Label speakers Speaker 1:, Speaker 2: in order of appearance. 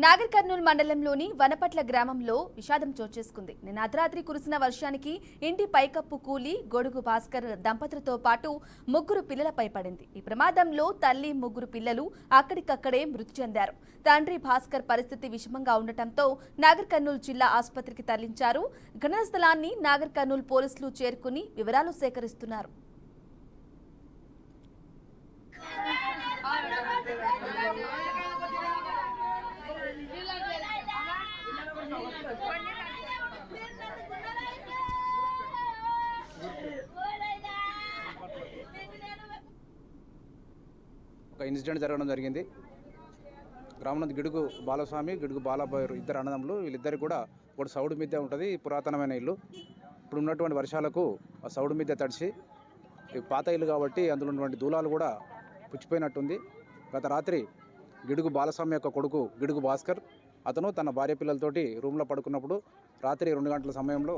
Speaker 1: నాగర్ కర్నూల్ మండలంలోని వనపట్ల గ్రామంలో విషాదం చోటు చేసుకుంది. నిన్న అర్ధరాత్రి కురిసిన వర్షానికి ఇంటి పైకప్పు కూలి గొడుగు భాస్కర్ దంపతులతో పాటు ముగ్గురు పిల్లలపై పడింది. ఈ ప్రమాదంలో తల్లి, ముగ్గురు పిల్లలు అక్కడికక్కడే మృతి చెందారు. తండ్రి భాస్కర్ పరిస్థితి విషమంగా ఉండటంతో నాగర్ కర్నూల్ జిల్లా ఆసుపత్రికి తరలించారు. ఘటనా స్థలాన్ని నాగర్ కర్నూల్ పోలీసులు చేరుకుని వివరాలు సేకరిస్తున్నారు.
Speaker 2: ఒక ఇన్సిడెంట్ జరగడం జరిగింది. గ్రామం గిడుగు బాలస్వామి, గిడుగు బాలబాయ్ ఇద్దరు అన్నదమ్ములు. వీళ్ళిద్దరు కూడా ఒకటి సౌడు మీదే ఉంటుంది, పురాతనమైన ఇల్లు. ఇప్పుడు ఉన్నటువంటి వర్షాలకు ఆ సౌడు మీదే తడిచి పాత ఇల్లు కాబట్టి అందులో ఉన్నటువంటి దూలాలు కూడా పుచ్చిపోయినట్టుంది. గత రాత్రి గిడుగు బాలస్వామి యొక్క కొడుకు గిడుగు భాస్కర్ అతను తన భార్య పిల్లలతోటి రూమ్లో పడుకున్నప్పుడు రాత్రి 2 గంటల సమయంలో